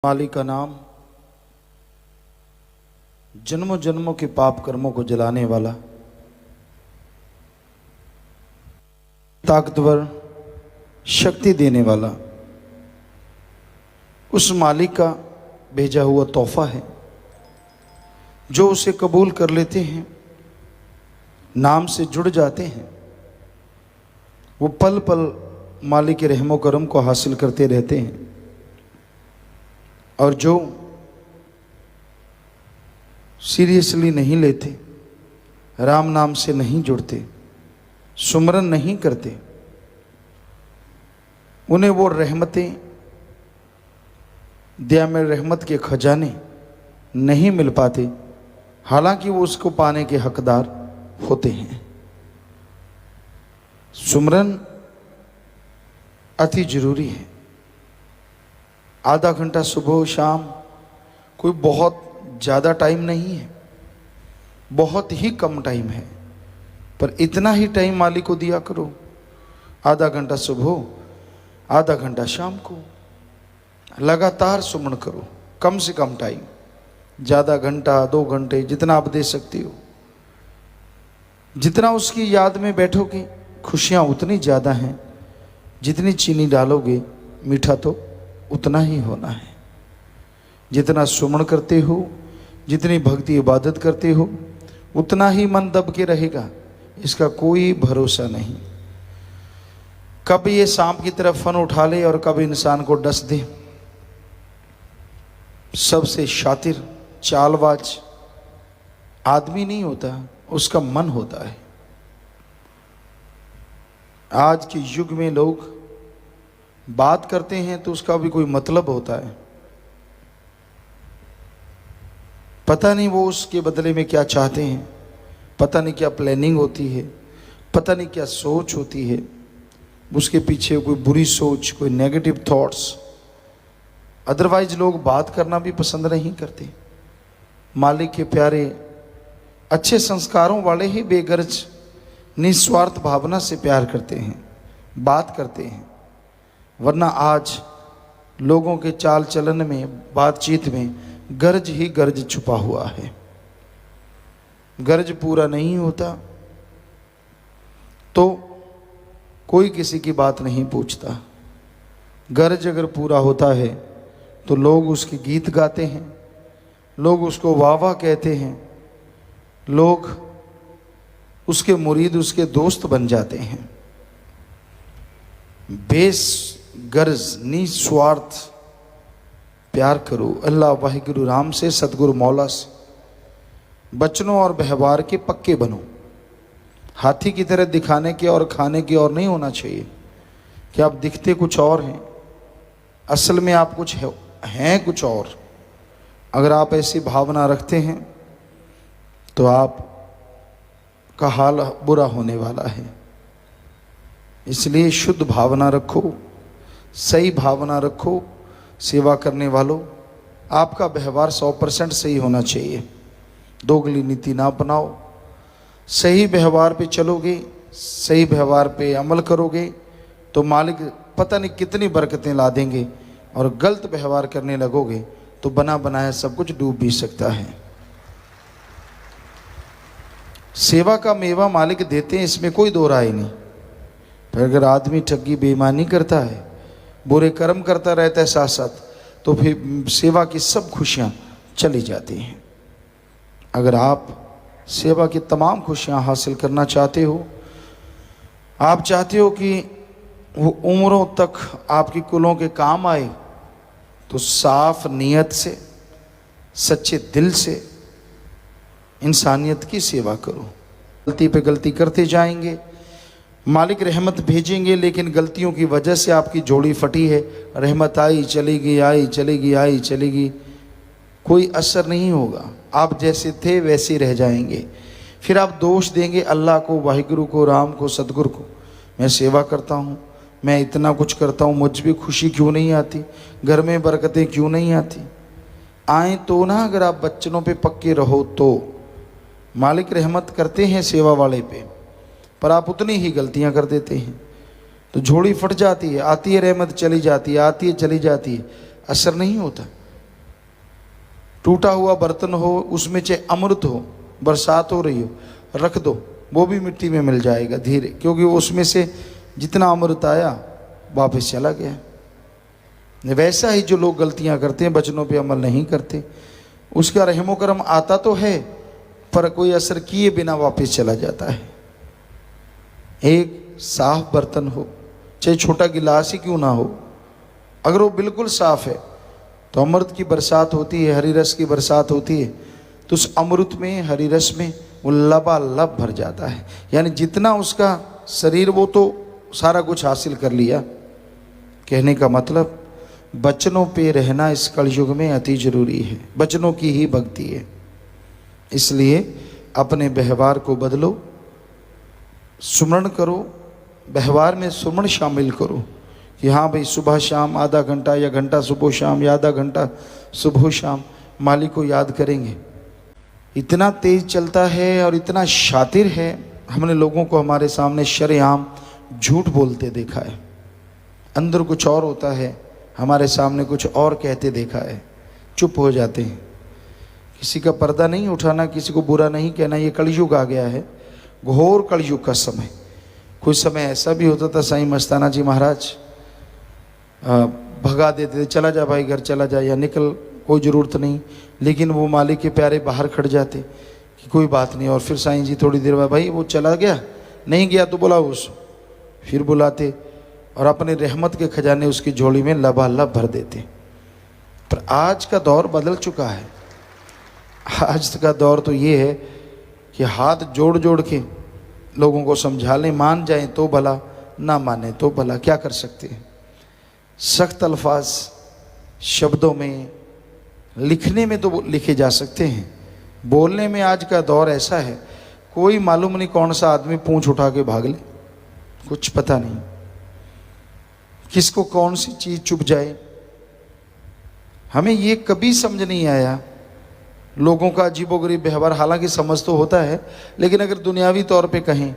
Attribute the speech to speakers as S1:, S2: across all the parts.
S1: मालिक का नाम जन्मों जन्मों के पाप कर्मों को जलाने वाला, ताकतवर, शक्ति देने वाला, उस मालिक का भेजा हुआ तोहफा है। जो उसे कबूल कर लेते हैं, नाम से जुड़ जाते हैं, वो पल पल मालिक के रहमो करम को हासिल करते रहते हैं। और जो सीरियसली नहीं लेते, राम नाम से नहीं जुड़ते, सुमरन नहीं करते, उन्हें वो रहमतें, दया में रहमत के खजाने नहीं मिल पाते, हालांकि वो उसको पाने के हकदार होते हैं। सुमरन अति जरूरी है। आधा घंटा सुबह शाम कोई बहुत ज़्यादा टाइम नहीं है, बहुत ही कम टाइम है, पर इतना ही टाइम मालिक को दिया करो। आधा घंटा सुबह, आधा घंटा शाम को, लगातार सुमन करो। कम से कम टाइम, ज़्यादा घंटा 2 घंटे, जितना आप दे सकते हो। जितना उसकी याद में बैठोगे, खुशियाँ उतनी ज़्यादा हैं। जितनी चीनी डालोगे, मीठा तो उतना ही होना है। जितना सुमन करते हो, जितनी भक्ति इबादत करते हो, उतना ही मन दब के रहेगा। इसका कोई भरोसा नहीं। कब ये सांप की तरफ फन उठा ले और कब इंसान को डस दे। सबसे शातिर, चालबाज आदमी नहीं होता, उसका मन होता है। आज के युग में लोग बात करते हैं तो उसका भी कोई मतलब होता है। पता नहीं वो उसके बदले में क्या चाहते हैं, पता नहीं क्या प्लानिंग होती है, पता नहीं क्या सोच होती है। उसके पीछे कोई बुरी सोच, कोई नेगेटिव थॉट्स। अदरवाइज लोग बात करना भी पसंद नहीं करते। मालिक के प्यारे, अच्छे संस्कारों वाले ही बेगर्ज निस्वार्थ भावना से प्यार करते हैं, बात करते हैं। वरना आज लोगों के चाल चलन में, बातचीत में गर्ज ही गर्ज छुपा हुआ है। गर्ज पूरा नहीं होता तो कोई किसी की बात नहीं पूछता। गर्ज अगर पूरा होता है तो लोग उसके गीत गाते हैं, लोग उसको वाह वाह कहते हैं, लोग उसके मुरीद, उसके दोस्त बन जाते हैं। बेगर्ज निस्वार्थ प्यार करो अल्लाह वाहिगुरु राम से, सतगुरु मौला से। बचनों और व्यवहार के पक्के बनो। हाथी की तरह दिखाने के और खाने की और नहीं होना चाहिए कि आप दिखते कुछ और हैं, असल में आप कुछ हैं कुछ और। अगर आप ऐसी भावना रखते हैं तो आप का हाल बुरा होने वाला है। इसलिए शुद्ध भावना रखो, सही भावना रखो। सेवा करने वालों, आपका व्यवहार 100% सही होना चाहिए। दोगली नीति ना अपनाओ। सही व्यवहार पे चलोगे, सही व्यवहार पे अमल करोगे तो मालिक पता नहीं कितनी बरकतें ला देंगे। और गलत व्यवहार करने लगोगे तो बना बनाया सब कुछ डूब भी सकता है। सेवा का मेवा मालिक देते हैं, इसमें कोई दो राय नहीं। पर अगर आदमी ठगी बेईमानी करता है, बुरे कर्म करता रहता है साथ साथ, तो फिर सेवा की सब खुशियां चली जाती हैं। अगर आप सेवा की तमाम खुशियां हासिल करना चाहते हो, आप चाहते हो कि वो उम्रों तक आपकी कुलों के काम आए, तो साफ नीयत से, सच्चे दिल से इंसानियत की सेवा करो। गलती पे गलती करते जाएंगे, मालिक रहमत भेजेंगे, लेकिन गलतियों की वजह से आपकी जोड़ी फटी है। रहमत आई चलेगी, आई चलेगी, आई चलेगी, कोई असर नहीं होगा। आप जैसे थे वैसे रह जाएंगे। फिर आप दोष देंगे अल्लाह को, वाहिगुरु को, राम को, सतगुरु को। मैं सेवा करता हूँ, मैं इतना कुछ करता हूँ, मुझ भी खुशी क्यों नहीं आती, घर में बरकतें क्यों नहीं आती। आए तो ना, अगर आप बच्चों पे पक्के रहो तो। मालिक रहमत करते हैं सेवा वाले पे, पर आप उतनी ही गलतियां कर देते हैं तो झोली फट जाती है। आती है रहमत, चली जाती है, आती है चली जाती है, असर नहीं होता। टूटा हुआ बर्तन हो, उसमें चाहे अमृत हो, बरसात हो रही हो, रख दो, वो भी मिट्टी में मिल जाएगा धीरे, क्योंकि उसमें से जितना अमृत आया वापस चला गया। वैसा ही जो लोग गलतियां करते हैं, वचनों पे अमल नहीं करते, उसका रहमो करम आता तो है पर कोई असर किए बिना वापस चला जाता है। एक साफ बर्तन हो, चाहे छोटा गिलास ही क्यों ना हो, अगर वो बिल्कुल साफ है तो अमृत की बरसात होती है, हरी रस की बरसात होती है, तो उस अमृत में, हरी रस में वो लबालब भर जाता है। यानी जितना उसका शरीर, वो तो सारा कुछ हासिल कर लिया। कहने का मतलब बचनों पे रहना इस कलयुग में अति जरूरी है, बचनों की ही भक्ति है। इसलिए अपने व्यवहार को बदलो, सुमरण करो, व्यवहार में सुमरण शामिल करो कि हाँ भाई सुबह शाम आधा घंटा या घंटा सुबह शाम या आधा घंटा सुबह शाम मालिक को याद करेंगे। इतना तेज चलता है और इतना शातिर है, हमने लोगों को हमारे सामने शरेआम झूठ बोलते देखा है। अंदर कुछ और होता है, हमारे सामने कुछ और कहते देखा है, चुप हो जाते हैं। किसी का पर्दा नहीं उठाना, किसी को बुरा नहीं कहना, ये कलयुग आ गया है, घोर कलयुग का समय। कुछ समय ऐसा भी होता था, साईं मस्ताना जी महाराज भगा देते थे, चला जा भाई घर चला जा, या निकल, कोई ज़रूरत नहीं, लेकिन वो मालिक के प्यारे बाहर खड़ जाते कि कोई बात नहीं। और फिर साईं जी थोड़ी देर बाद, भाई वो चला गया, नहीं गया तो बुलाओ उसको, फिर बुलाते और अपने रहमत के खजाने उसकी झोली में लबालब भर देते। पर आज का दौर बदल चुका है। आज का दौर तो ये है कि हाथ जोड़ जोड़ के लोगों को समझा लें, मान जाएं तो भला, ना माने तो भला, क्या कर सकते हैं। सख्त अल्फाज शब्दों में, लिखने में तो लिखे जा सकते हैं, बोलने में आज का दौर ऐसा है, कोई मालूम नहीं कौन सा आदमी पूंछ उठा के भाग ले, कुछ पता नहीं किसको कौन सी चीज चुप जाए। हमें ये कभी समझ नहीं आया लोगों का अजीबोगरीब व्यवहार। हालांकि समझ तो होता है, लेकिन अगर दुनियावी तौर पे कहें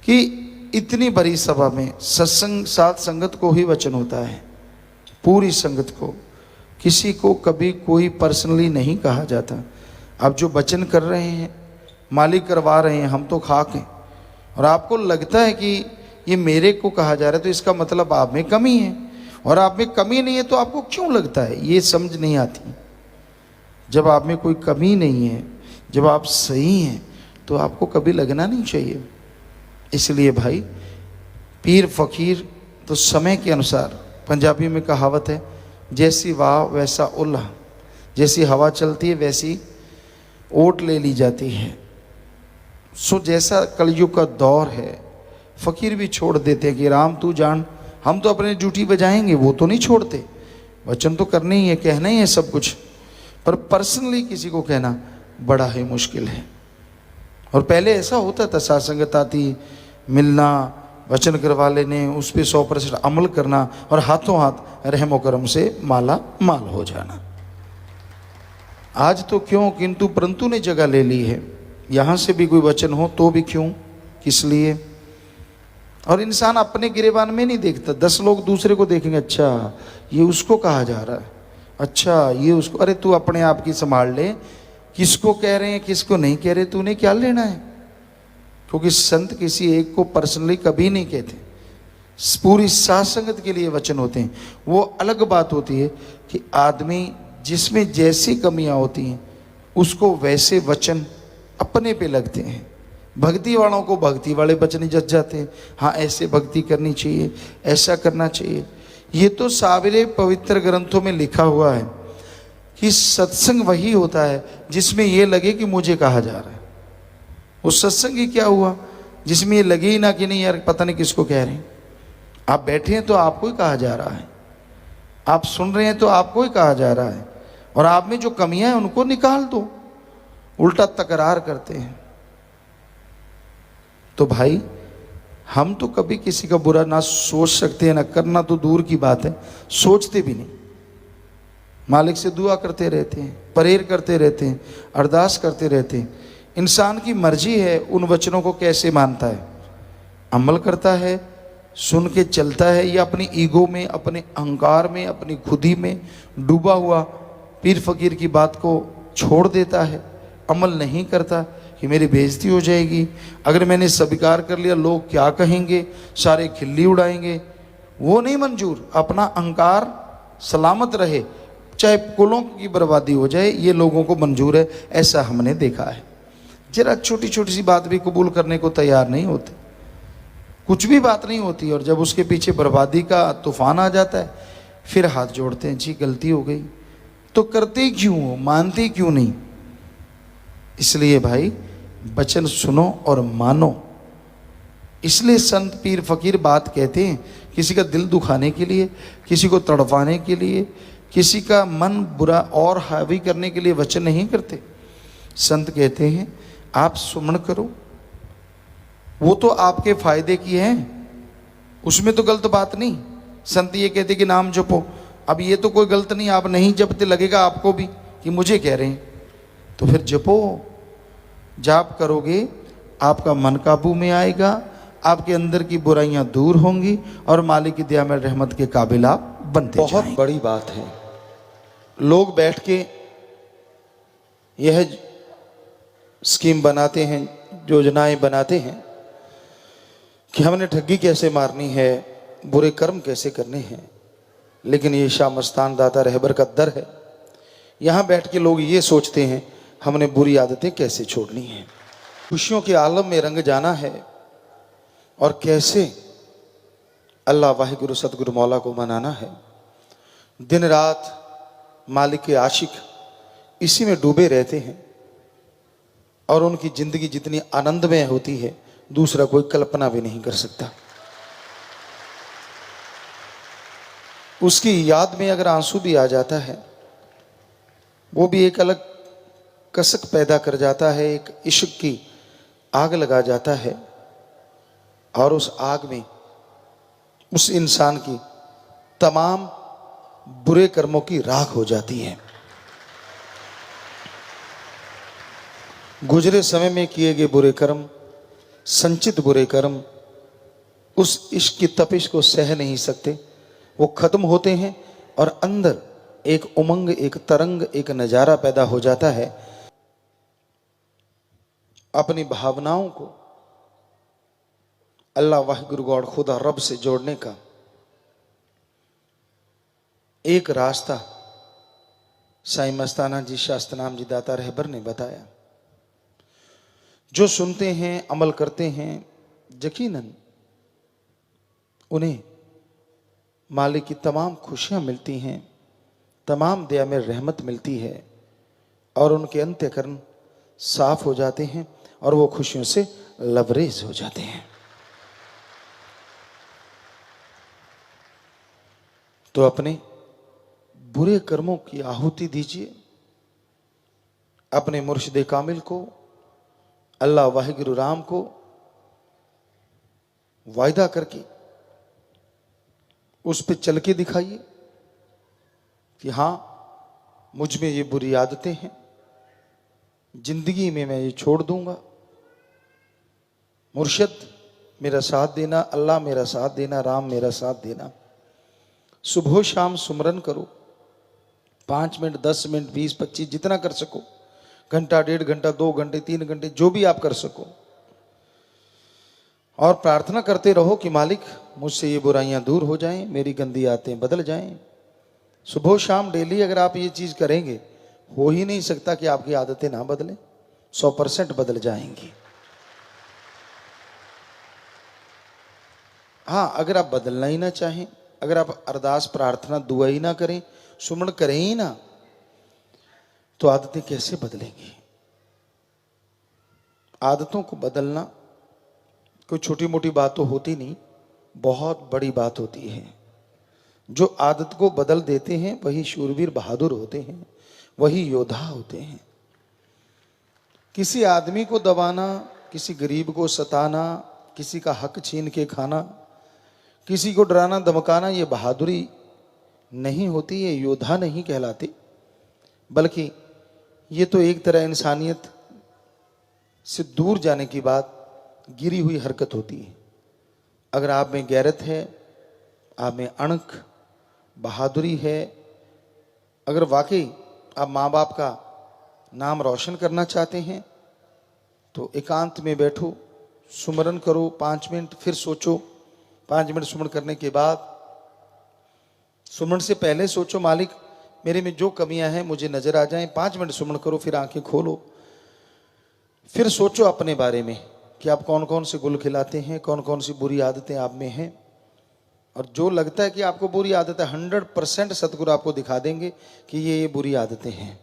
S1: कि इतनी बड़ी सभा में सत्संग, साथ संगत को ही वचन होता है, पूरी संगत को, किसी को कभी कोई पर्सनली नहीं कहा जाता। अब जो वचन कर रहे हैं मालिक करवा रहे हैं, हम तो खाक हैं, और आपको लगता है कि ये मेरे को कहा जा रहा है, तो इसका मतलब आप में कमी है, और आप में कमी नहीं है तो आपको क्यों लगता है, ये समझ नहीं आती। जब आप में कोई कमी नहीं है, जब आप सही हैं, तो आपको कभी लगना नहीं चाहिए। इसलिए भाई पीर फकीर तो समय के अनुसार, पंजाबी में कहावत है, जैसी वाह वैसा उल्लाह, जैसी हवा चलती है वैसी ओट ले ली जाती है। सो जैसा कलयुग का दौर है, फकीर भी छोड़ देते हैं कि राम तू जान, हम तो अपने ड्यूटी बजाएंगे, वो तो नहीं छोड़ते। वचन तो करने ही है, कहना ही है सब कुछ, पर पर्सनली किसी को कहना बड़ा ही मुश्किल है। और पहले ऐसा होता था, सात्संगत आती, मिलना, वचन करवा लेने, उस पर 100% अमल करना और हाथों हाथ रहमो करम से माला माल हो जाना। आज तो क्यों किंतु परंतु ने जगह ले ली है। यहाँ से भी कोई वचन हो तो भी क्यों, किस लिए। और इंसान अपने गिरेबान में नहीं देखता, 10 लोग दूसरे को देखेंगे, अच्छा ये उसको कहा जा रहा है, अच्छा ये उसको, अरे तू अपने आप की संभाल ले, किसको कह रहे हैं किसको नहीं कह रहे, तूने क्या लेना है। क्योंकि संत किसी एक को पर्सनली कभी नहीं कहते, पूरी साथ संगत के लिए वचन होते हैं। वो अलग बात होती है कि आदमी जिसमें जैसी कमियां होती हैं उसको वैसे वचन अपने पे लगते हैं। भक्ति वालों को भक्ति वाले वचन जच जाते हैं, हाँ ऐसे भक्ति करनी चाहिए, ऐसा करना चाहिए। ये तो सारे पवित्र ग्रंथों में लिखा हुआ है कि सत्संग वही होता है जिसमें ये लगे कि मुझे कहा जा रहा है। उस सत्संग ही क्या हुआ जिसमें ये लगे ही ना कि नहीं यार पता नहीं किसको कह रहे हैं। आप बैठे हैं तो आपको ही कहा जा रहा है, आप सुन रहे हैं तो आपको ही कहा जा रहा है, और आप में जो कमियां हैं उनको निकाल दो। उल्टा तकरार करते हैं। तो भाई हम तो कभी किसी का बुरा ना सोच सकते हैं, ना करना तो दूर की बात है, सोचते भी नहीं। मालिक से दुआ करते रहते हैं, प्रेयर करते रहते हैं, अरदास करते रहते हैं। इंसान की मर्जी है उन वचनों को कैसे मानता है, अमल करता है, सुन के चलता है, या अपनी ईगो में, अपने अहंकार में, अपनी खुदी में डूबा हुआ पीर फकीर की बात को छोड़ देता है, अमल नहीं करता कि मेरी बेइज्जती हो जाएगी, अगर मैंने स्वीकार कर लिया लोग क्या कहेंगे, सारे खिल्ली उड़ाएंगे, वो नहीं मंजूर। अपना अहंकार सलामत रहे, चाहे कुलों की बर्बादी हो जाए, ये लोगों को मंजूर है। ऐसा हमने देखा है। जरा छोटी छोटी सी बात भी कबूल करने को तैयार नहीं होते, कुछ भी बात नहीं होती, और जब उसके पीछे बर्बादी का तूफान आ जाता है फिर हाथ जोड़ते हैं, जी गलती हो गई। तो करते क्यों हो, मानते क्यों नहीं? इसलिए भाई वचन सुनो और मानो। इसलिए संत पीर फकीर बात कहते हैं, किसी का दिल दुखाने के लिए, किसी को तड़पाने के लिए, किसी का मन बुरा और हावी करने के लिए वचन नहीं करते। संत कहते हैं आप सुमन करो, वो तो आपके फायदे की है, उसमें तो गलत बात नहीं। संत ये कहते कि नाम जपो, अब ये तो कोई गलत नहीं, आप नहीं जपते लगेगा आपको भी कि मुझे कह रहे हैं, तो फिर जपो। जाप करोगे आपका मन काबू में आएगा, आपके अंदर की बुराइयां दूर होंगी और मालिक की दया में रहमत के काबिल आप बनते जाएंगे। बहुत बड़ी बात है। लोग बैठ के यह स्कीम बनाते हैं, योजनाएं बनाते हैं कि हमने ठगी कैसे मारनी है, बुरे कर्म कैसे करने हैं, लेकिन ये शाह मस्तान दाता रहबर का दर है। यहाँ बैठ के लोग ये सोचते हैं हमने बुरी आदतें कैसे छोड़नी है, खुशियों के आलम में रंग जाना है, और कैसे अल्लाह वाहिगुरु सतगुरु मौला को मनाना है। दिन रात मालिक के आशिक इसी में डूबे रहते हैं, और उनकी जिंदगी जितनी आनंदमय होती है दूसरा कोई कल्पना भी नहीं कर सकता। उसकी याद में अगर आंसू भी आ जाता है, वो भी एक अलग कसक पैदा कर जाता है, एक इश्क की आग लगा जाता है, और उस आग में उस इंसान की तमाम बुरे कर्मों की राख हो जाती है। गुजरे समय में किए गए बुरे कर्म, संचित बुरे कर्म उस इश्क की तपिश को सह नहीं सकते, वो खत्म होते हैं, और अंदर एक उमंग, एक तरंग, एक नजारा पैदा हो जाता है। अपनी भावनाओं को अल्लाह वाहिगुरु गॉड खुदा रब से जोड़ने का एक रास्ता साईं मस्ताना जी शास्त्रनाम जी दाता रहबर ने बताया। जो सुनते हैं, अमल करते हैं, यकीनन उन्हें मालिक की तमाम खुशियां मिलती हैं, तमाम दया में रहमत मिलती है, और उनके अंतःकरण साफ हो जाते हैं और वो खुशियों से लबरेज हो जाते हैं। तो अपने बुरे कर्मों की आहुति दीजिए, अपने मुर्शिद कामिल को, अल्लाह वाहिगुरु राम को वायदा करके उस पे चल के दिखाइए कि हाँ मुझ में ये बुरी आदतें हैं, जिंदगी में मैं ये छोड़ दूंगा। मुर्शिद मेरा साथ देना, अल्लाह मेरा साथ देना, राम मेरा साथ देना। सुबह शाम सुमरन करो, 5 मिनट, 10 मिनट, 20, 25 जितना कर सको, घंटा, 1.5 घंटा, 2 घंटे, 3 घंटे, जो भी आप कर सको, और प्रार्थना करते रहो कि मालिक मुझसे ये बुराइयां दूर हो जाएं, मेरी गंदी आदतें बदल जाएं। सुबह शाम डेली अगर आप ये चीज करेंगे, हो ही नहीं सकता कि आपकी आदतें ना बदलें, 100% बदल जाएंगी। हाँ, अगर आप बदलना ही ना चाहें, अगर आप अरदास प्रार्थना दुआ ही ना करें, सुमन करें ही ना, तो आदतें कैसे बदलेंगी? आदतों को बदलना कोई छोटी मोटी बात तो होती नहीं, बहुत बड़ी बात होती है। जो आदत को बदल देते हैं वही शूरवीर बहादुर होते हैं, वही योद्धा होते हैं। किसी आदमी को दबाना, किसी गरीब को सताना, किसी का हक छीन के खाना, किसी को डराना धमकाना, ये बहादुरी नहीं होती, ये योद्धा नहीं कहलाते, बल्कि ये तो एक तरह इंसानियत से दूर जाने की बात, गिरी हुई हरकत होती है। अगर आप में गैरत है, आप में अणख, बहादुरी है, अगर वाकई आप माँ बाप का नाम रोशन करना चाहते हैं तो एकांत में बैठो, सुमरन करो 5 मिनट, फिर सोचो 5 मिनट सुमरन करने के बाद, सुमरन से पहले सोचो मालिक मेरे में जो कमियां हैं मुझे नजर आ जाएं। 5 मिनट सुमरन करो, फिर आंखें खोलो, फिर सोचो अपने बारे में कि आप कौन कौन से गुल खिलाते हैं, कौन कौन सी बुरी आदतें आप में हैं। और जो लगता है कि आपको बुरी आदत है 100% सतगुरु आपको दिखा देंगे कि ये बुरी आदतें हैं।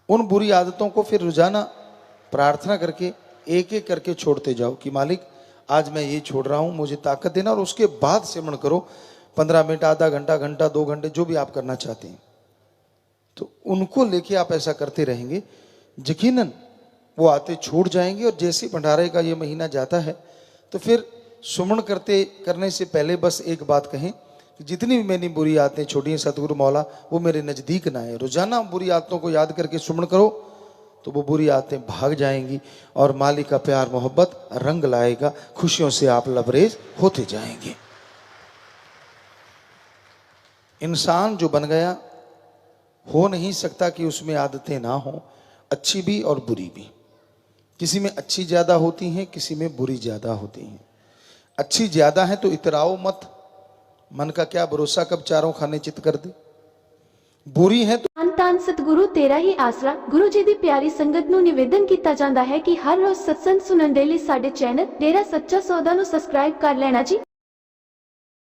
S1: उन बुरी आदतों को फिर रोजाना प्रार्थना करके एक एक करके छोड़ते जाओ कि मालिक आज मैं ये छोड़ रहा हूं, मुझे ताकत देना। और उसके बाद सिमरन करो 15 मिनट, आधा घंटा, घंटा, 2 घंटे, जो भी आप करना चाहते हैं। तो उनको लेके आप ऐसा करते रहेंगे, यकीनन वो आते छूट जाएंगे। और जैसे भंडारे का ये महीना जाता है तो फिर सुमन करने से पहले बस एक बात कहें कि जितनी भी मैंने बुरी आदतें छोड़ी हैं सतगुरु मौला वो मेरे नज़दीक ना है। रोजाना बुरी आदतों को याद करके सुमन करो तो वो बुरी आदतें भाग जाएंगी और मालिक का प्यार मोहब्बत रंग लाएगा, खुशियों से आप लबरेज होते जाएंगे। इंसान जो बन गया हो नहीं सकता कि उसमें आदतें ना हो, अच्छी भी और बुरी भी। किसी में अच्छी ज्यादा होती हैं, किसी में बुरी ज्यादा होती हैं। अच्छी ज्यादा है तो इतराओ मत, मन का क्या भरोसा कब चारों खाने चित कर दे। बुरी है तो
S2: ਧੰਨ ਸਤਿਗੁਰੂ ਤੇਰਾ ਹੀ ਆਸਰਾ। ਗੁਰੂ ਜੀ ਦੀ ਪਿਆਰੀ ਸੰਗਤ ਨੂੰ ਨਿਵੇਦਨ ਕੀਤਾ ਜਾਂਦਾ ਹੈ ਕਿ ਹਰ ਰੋਜ਼ ਸਤਸੰਗ ਸੁਣਨ ਦੇ ਲਈ ਸਾਡੇ ਚੈਨਲ ਡੇਰਾ ਸੱਚਾ ਸੌਦਾ ਨੂੰ ਸਬਸਕ੍ਰਾਈਬ ਕਰ ਲੈਣਾ ਜੀ।